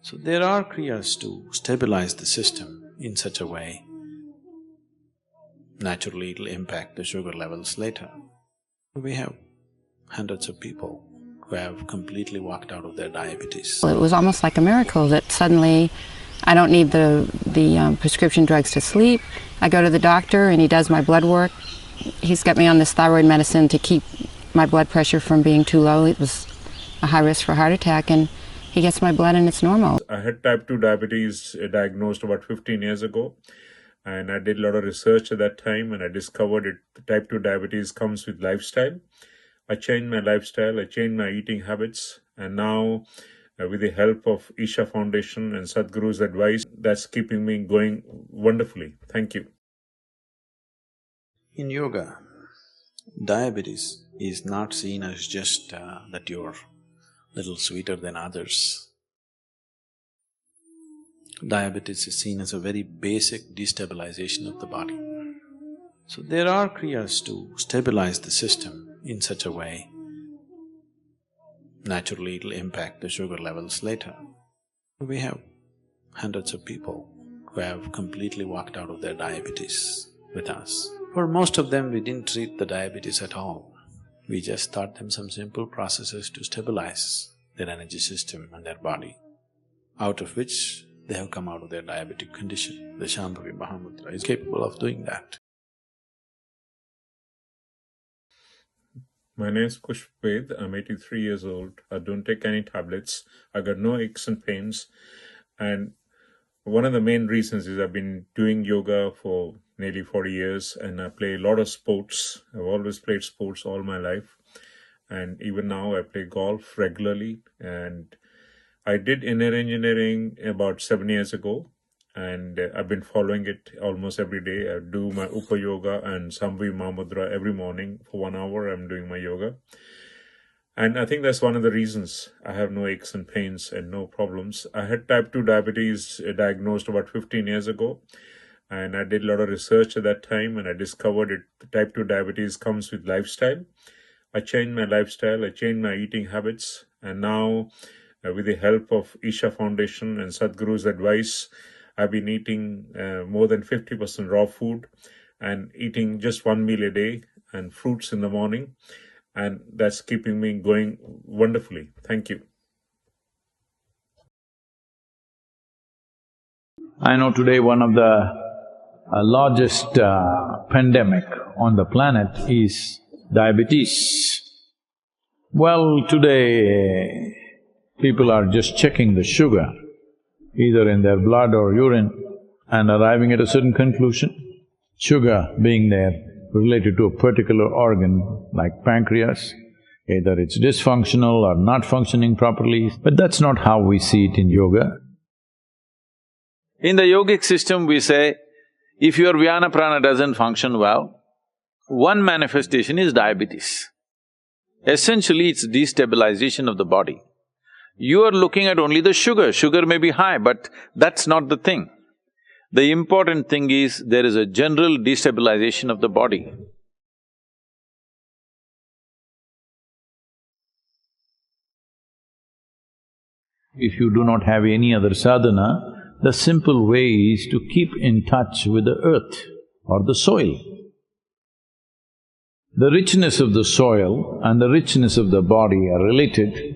So there are kriyas to stabilize the system in such a way, naturally it'll impact the sugar levels later. We have hundreds of people who have completely walked out of their diabetes. It was almost like a miracle that suddenly I don't need the prescription drugs to sleep. I go to the doctor and he does my blood work. He's got me on this thyroid medicine to keep my blood pressure from being too low. It was a high risk for heart attack, and he gets my blood and it's normal. I had type 2 diabetes diagnosed about 15 years ago, and I did a lot of research at that time, and I discovered type 2 diabetes comes with lifestyle. I changed my lifestyle, I changed my eating habits, and now with the help of Isha Foundation and Sadhguru's advice, that's keeping me going wonderfully. Thank you. In yoga, diabetes is not seen as just that you're little sweeter than others. Diabetes is seen as a very basic destabilization of the body. So there are kriyas to stabilize the system in such a way, naturally it'll impact the sugar levels later. We have hundreds of people who have completely walked out of their diabetes with us. For most of them, we didn't treat the diabetes at all. We just taught them some simple processes to stabilize their energy system and their body, out of which they have come out of their diabetic condition. The Shambhavi Mahamudra is capable of doing that. My name is Pushped, I'm 83 years old. I don't take any tablets. I got no aches and pains. And one of the main reasons is I've been doing yoga for nearly 40 years, and I play a lot of sports. I've always played sports all my life. And even now I play golf regularly. And I did inner engineering about 7 years ago, and I've been following it almost every day. I do my Upa Yoga and Shambhavi Mahamudra every morning for 1 hour. I'm doing my yoga. And I think that's one of the reasons I have no aches and pains and no problems. I had type 2 diabetes diagnosed about 15 years ago, and I did a lot of research at that time, and I discovered type 2 diabetes comes with lifestyle. I changed my lifestyle, I changed my eating habits, and now with the help of Isha Foundation and Sadhguru's advice, I've been eating more than 50% raw food and eating just 1 meal a day and fruits in the morning, and that's keeping me going wonderfully. Thank you. I know today one of the largest pandemic on the planet is diabetes. Well, today people are just checking the sugar, either in their blood or urine, and arriving at a certain conclusion. Sugar being there related to a particular organ like pancreas, either it's dysfunctional or not functioning properly, but that's not how we see it in yoga. In the yogic system, we say, if your Vyana Prana doesn't function well, one manifestation is diabetes. Essentially, it's destabilization of the body. You are looking at only the sugar. Sugar may be high, but that's not the thing. The important thing is there is a general destabilization of the body. If you do not have any other sadhana, the simple way is to keep in touch with the earth or the soil. The richness of the soil and the richness of the body are related.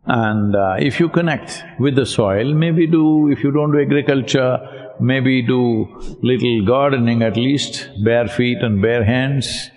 And if you connect with the soil, maybe if you don't do agriculture, maybe do little gardening at least, bare feet and bare hands.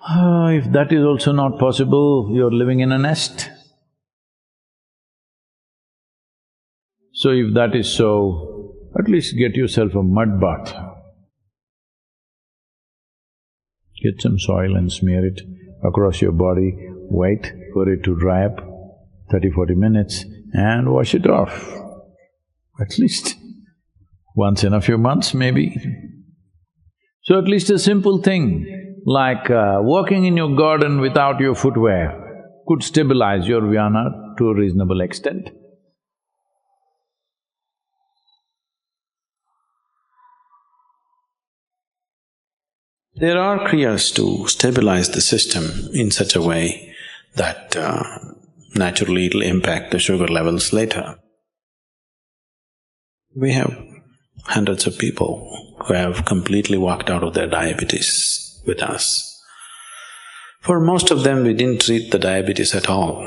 If that is also not possible, you're living in a nest. So if that is so, at least get yourself a mud bath. Get some soil and smear it across your body, wait for it to dry up 30–40 minutes and wash it off. At least once in a few months maybe. So at least a simple thing like walking in your garden without your footwear could stabilize your Vyana to a reasonable extent. There are kriyas to stabilize the system in such a way that naturally it'll impact the sugar levels later. We have hundreds of people who have completely walked out of their diabetes with us. For most of them, we didn't treat the diabetes at all.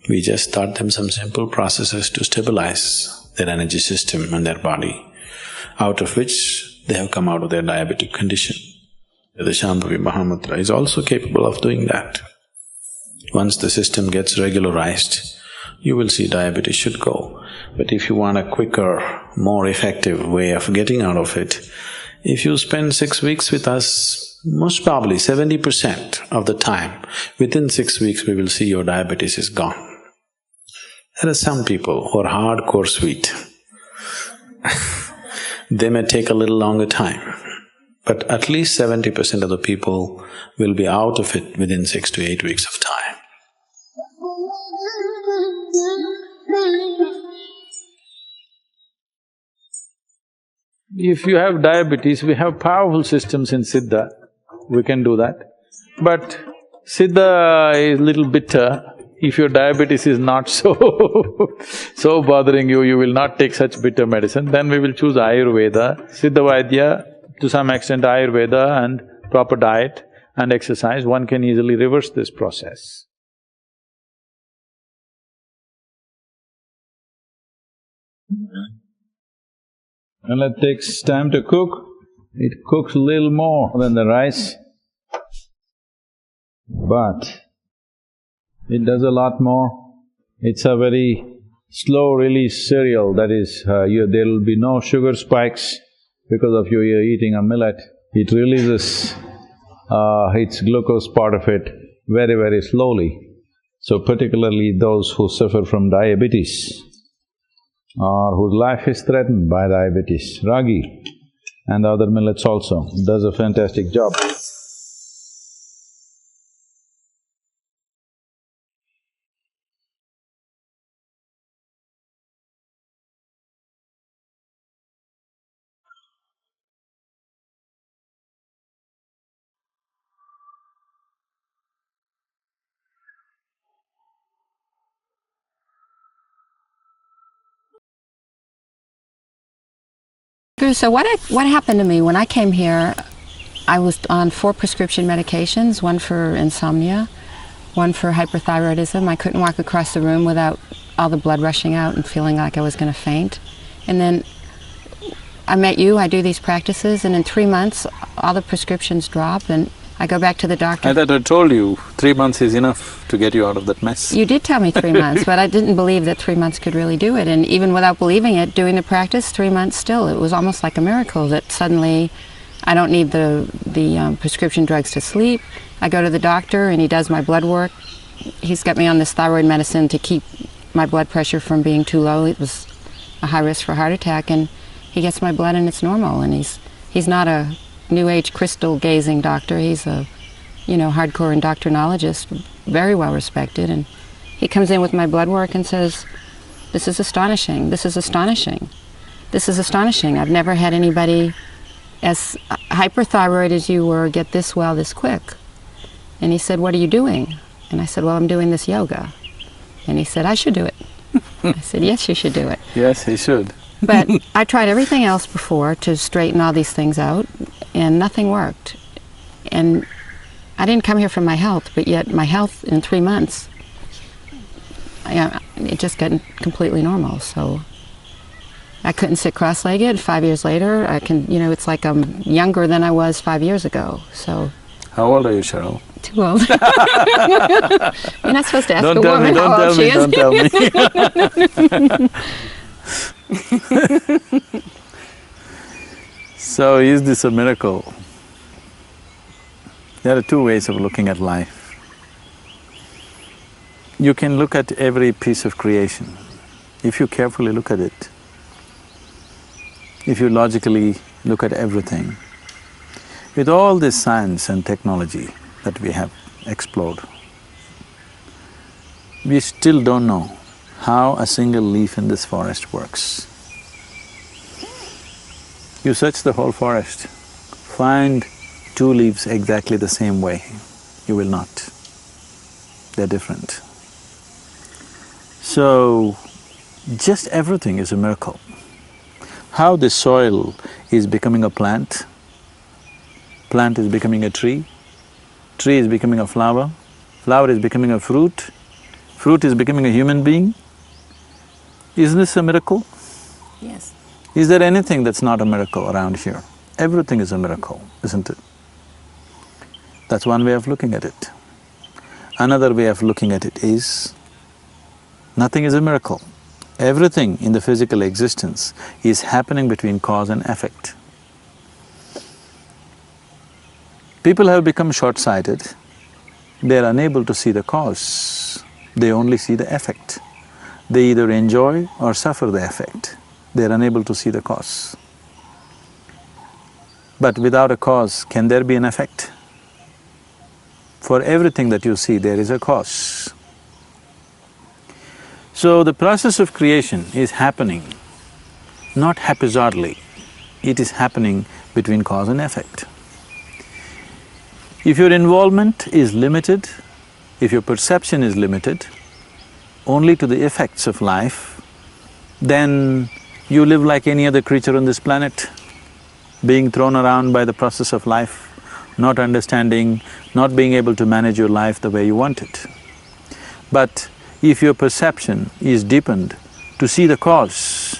We just taught them some simple processes to stabilize their energy system and their body, out of which they have come out of their diabetic condition. The Shambhavi Mahamudra is also capable of doing that. Once the system gets regularized, you will see diabetes should go. But if you want a quicker, more effective way of getting out of it, if you spend 6 weeks with us, most probably 70% of the time, within 6 weeks we will see your diabetes is gone. There are some people who are hardcore sweet. They may take a little longer time, but at least 70% of the people will be out of it within 6 to 8 weeks of time. If you have diabetes, we have powerful systems in Siddha, we can do that. But Siddha is little bitter. If your diabetes is not so so bothering you, you will not take such bitter medicine, then we will choose Ayurveda, Siddha Vaidya, to some extent Ayurveda and proper diet and exercise, one can easily reverse this process. And it takes time to cook, it cooks a little more than the rice, but it does a lot more. It's a very slow-release cereal, that is, there will be no sugar spikes because of you eating a millet. It releases its glucose part of it very, very slowly. So particularly those who suffer from diabetes or whose life is threatened by diabetes, ragi and other millets also does a fantastic job. So what happened to me when I came here, I was on 4 prescription medications, one for insomnia, one for hyperthyroidism. I couldn't walk across the room without all the blood rushing out and feeling like I was going to faint. And then I met you, I do these practices, and in 3 months all the prescriptions drop and I go back to the doctor. I thought I told you 3 months is enough to get you out of that mess. You did tell me 3 months, but I didn't believe that 3 months could really do it. And even without believing it, doing the practice, 3 months still, it was almost like a miracle that suddenly I don't need the prescription drugs to sleep. I go to the doctor and he does my blood work. He's got me on this thyroid medicine to keep my blood pressure from being too low. It was a high risk for heart attack, and he gets my blood and it's normal. And he's not a New Age crystal gazing doctor. He's a, hardcore endocrinologist, very well respected. And he comes in with my blood work and says, "This is astonishing. This is astonishing. This is astonishing. I've never had anybody as hyperthyroid as you were get this well this quick." And he said, "What are you doing?" And I said, "Well, I'm doing this yoga." And he said, "I should do it." I said, "Yes, you should do it." Yes, he should. But I tried everything else before to straighten all these things out, and nothing worked. And I didn't come here for my health, but yet my health in 3 months, it just got completely normal. So I couldn't sit cross-legged. 5 years later, I can, it's like I'm younger than I was 5 years ago. So. How old are you, Cheryl? Too old. You're not supposed to ask a woman how old she is. Don't tell me. So is this a miracle? There are 2 ways of looking at life. You can look at every piece of creation. If you carefully look at it, if you logically look at everything, with all this science and technology that we have explored, we still don't know how a single leaf in this forest works. You search the whole forest, find 2 leaves exactly the same way, you will not. They're different. So, just everything is a miracle. How the soil is becoming a plant, plant is becoming a tree is becoming a flower, flower is becoming a fruit, fruit is becoming a human being. Isn't this a miracle? Yes. Is there anything that's not a miracle around here? Everything is a miracle, isn't it? That's one way of looking at it. Another way of looking at it is, nothing is a miracle. Everything in the physical existence is happening between cause and effect. People have become short-sighted, they are unable to see the cause, they only see the effect. They either enjoy or suffer the effect, they are unable to see the cause. But without a cause, can there be an effect? For everything that you see, there is a cause. So the process of creation is happening not haphazardly, it is happening between cause and effect. If your involvement is limited, if your perception is limited only to the effects of life, then you live like any other creature on this planet, being thrown around by the process of life, not understanding, not being able to manage your life the way you want it. But if your perception is deepened to see the cause,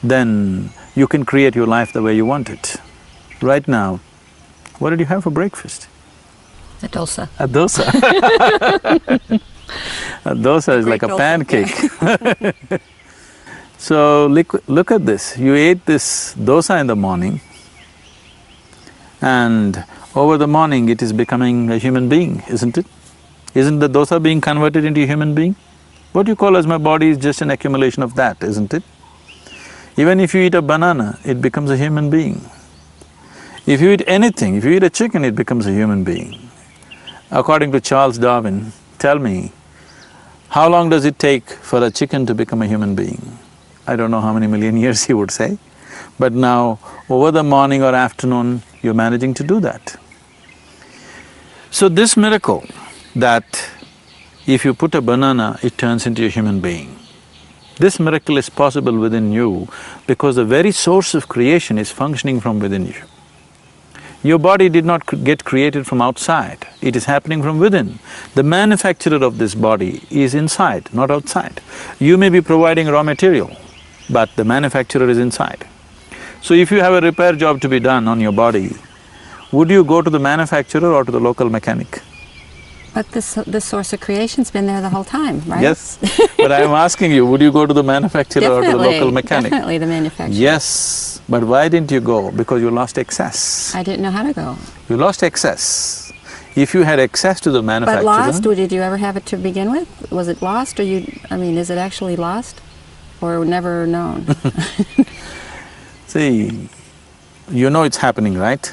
then you can create your life the way you want it. Right now, what did you have for breakfast? A dosa. A dosa. A dosa is like a pancake. So look at this, you ate this dosa in the morning and over the morning it is becoming a human being, isn't it? Isn't the dosa being converted into a human being? What you call as my body is just an accumulation of that, isn't it? Even if you eat a banana, it becomes a human being. If you eat anything, if you eat a chicken, it becomes a human being. According to Charles Darwin, tell me, how long does it take for a chicken to become a human being? I don't know how many million years he would say, but now over the morning or afternoon, you're managing to do that. So this miracle that if you put a banana, it turns into a human being, this miracle is possible within you because the very source of creation is functioning from within you. Your body did not get created from outside, it is happening from within. The manufacturer of this body is inside, not outside. You may be providing raw material, but the manufacturer is inside. So if you have a repair job to be done on your body, would you go to the manufacturer or to the local mechanic? But this source of creation's been there the whole time, right? Yes, but I'm asking you, would you go to the manufacturer or to the local mechanic? Definitely the manufacturer. Yes, but why didn't you go? Because you lost access. I didn't know how to go. You lost access. If you had access to the manufacturer… But lost, did you ever have it to begin with? Was it lost or is it actually lost or never known? See, you know it's happening, right?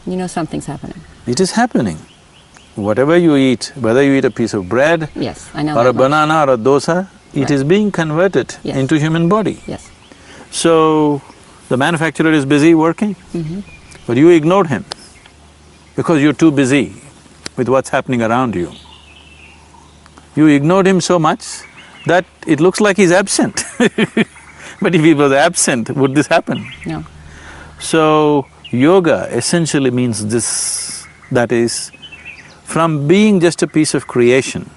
You know something's happening. It is happening. Whatever you eat, whether you eat a piece of bread… Yes, I know or that a banana or a dosa, it is being converted into human body. Yes. So, the manufacturer is busy working, but you ignored him because you're too busy with what's happening around you. You ignored him so much that it looks like he's absent. But if he was absent, would this happen? No. So, yoga essentially means this, that is, from being just a piece of creation,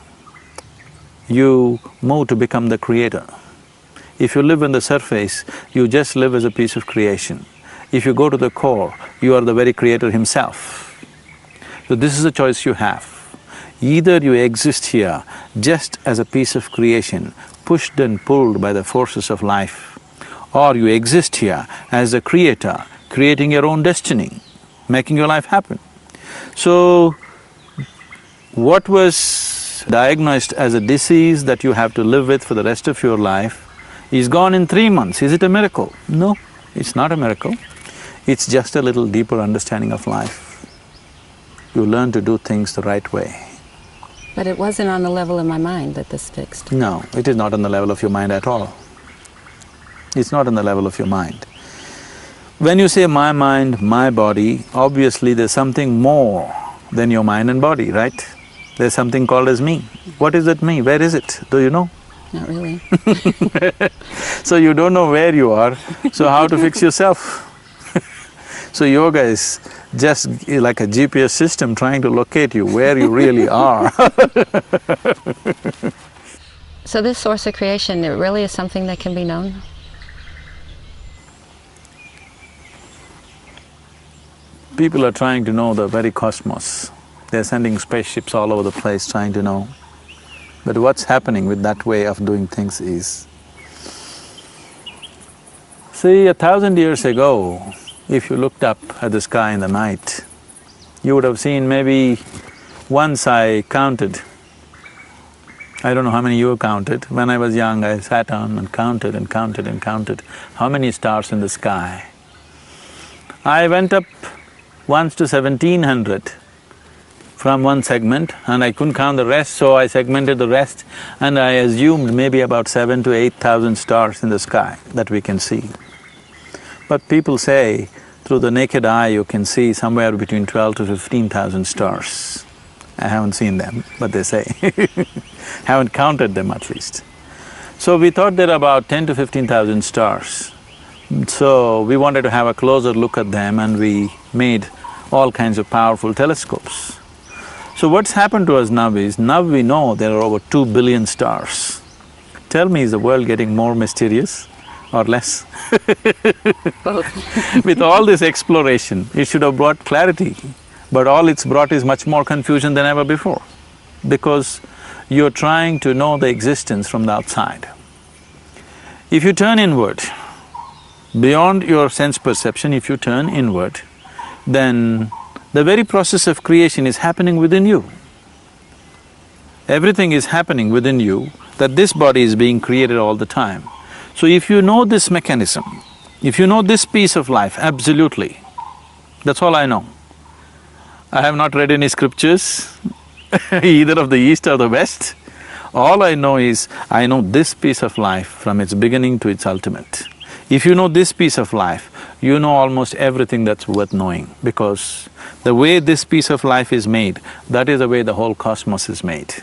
you move to become the creator. If you live on the surface, you just live as a piece of creation. If you go to the core, you are the very creator himself. So this is the choice you have. Either you exist here just as a piece of creation, pushed and pulled by the forces of life, or you exist here as a creator, creating your own destiny, making your life happen. So, what was diagnosed as a disease that you have to live with for the rest of your life is gone in 3 months. Is it a miracle? No, it's not a miracle. It's just a little deeper understanding of life. You learn to do things the right way. But it wasn't on the level of my mind that this fixed. No, it is not on the level of your mind at all. It's not on the level of your mind. When you say my mind, my body, obviously there's something more than your mind and body, right? There's something called as me. What is that me? Where is it? Do you know? Not really. So you don't know where you are, so how to fix yourself? So yoga is just like a GPS system trying to locate you where you really are. So this source of creation, it really is something that can be known? People are trying to know the very cosmos. They're sending spaceships all over the place trying to know. But what's happening with that way of doing things is… See, 1,000 years ago, if you looked up at the sky in the night, you would have seen maybe… once I counted, I don't know how many you counted. When I was young, I sat down and counted and counted and counted how many stars in the sky. I went up once to 1,700 from one segment and I couldn't count the rest, so I segmented the rest and I assumed maybe about 7,000 to 8,000 stars in the sky that we can see. But people say through the naked eye you can see somewhere between 12,000 to 15,000 stars. I haven't seen them, but they say haven't counted them at least. So we thought there are about 10,000 to 15,000 stars. So we wanted to have a closer look at them and we made all kinds of powerful telescopes. So what's happened to us now is, now we know there are over 2 billion stars. Tell me, is the world getting more mysterious or less? Both. With all this exploration, it should have brought clarity, but all it's brought is much more confusion than ever before, because you're trying to know the existence from the outside. If you turn inward, beyond your sense perception, if you turn inward, then the very process of creation is happening within you. Everything is happening within you, that this body is being created all the time. So if you know this mechanism, if you know this piece of life, absolutely, that's all I know. I have not read any scriptures, either of the East or the West. All I know is, I know this piece of life from its beginning to its ultimate. If you know this piece of life, you know almost everything that's worth knowing, because the way this piece of life is made, that is the way the whole cosmos is made.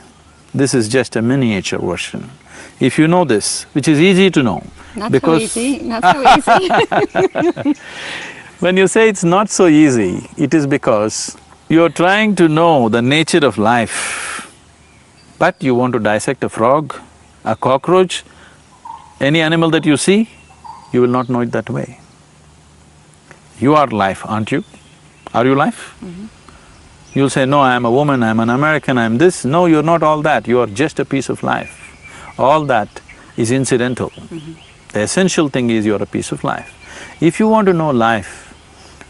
This is just a miniature version. If you know this, which is easy to know, Not because… so easy, not so easy. When you say it's not so easy, it is because you're trying to know the nature of life, but you want to dissect a frog, a cockroach, any animal that you see, you will not know it that way. You are life, aren't you? Are you life? You'll say, no, I'm a woman, I'm an American, I'm this. No, you're not all that, you are just a piece of life. All that is incidental. The essential thing is you're a piece of life. If you want to know life,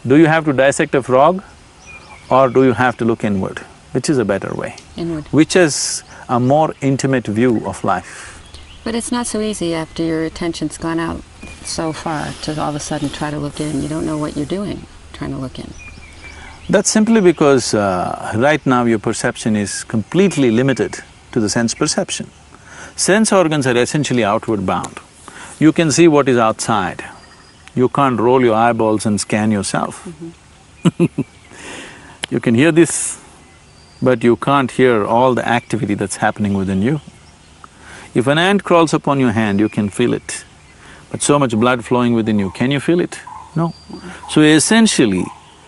do you have to dissect a frog or do you have to look inward? Which is a better way? Inward. Which is a more intimate view of life? But it's not so easy after your attention's gone out so far to all of a sudden try to look in. You don't know what you're doing, trying to look in. That's simply because right now your perception is completely limited to the sense perception. Sense organs are essentially outward bound. You can see what is outside. You can't roll your eyeballs and scan yourself. You can hear this, but you can't hear all the activity that's happening within you. If an ant crawls upon your hand, you can feel it, but so much blood flowing within you, can you feel it? No. So essentially,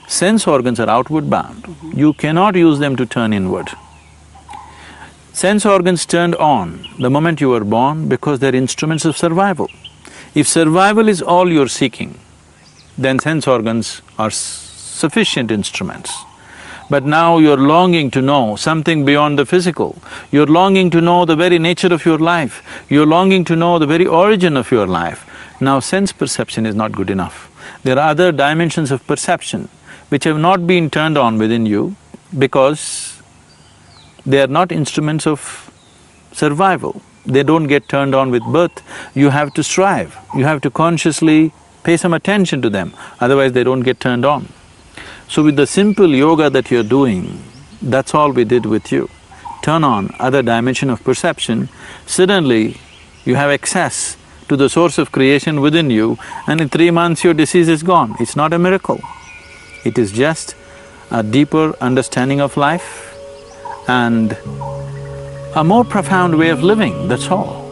sense organs are outward bound. You cannot use them to turn inward. Sense organs turned on the moment you were born because they're instruments of survival. If survival is all you're seeking, then sense organs are sufficient instruments. But now you're longing to know something beyond the physical. You're longing to know the very nature of your life. You're longing to know the very origin of your life. Now sense perception is not good enough. There are other dimensions of perception which have not been turned on within you because they are not instruments of survival. They don't get turned on with birth. You have to strive. You have to consciously pay some attention to them, otherwise they don't get turned on. So with the simple yoga that you're doing, that's all we did with you. Turn on other dimension of perception, suddenly you have access to the source of creation within you, and in 3 months your disease is gone. It's not a miracle. It is just a deeper understanding of life and a more profound way of living, that's all.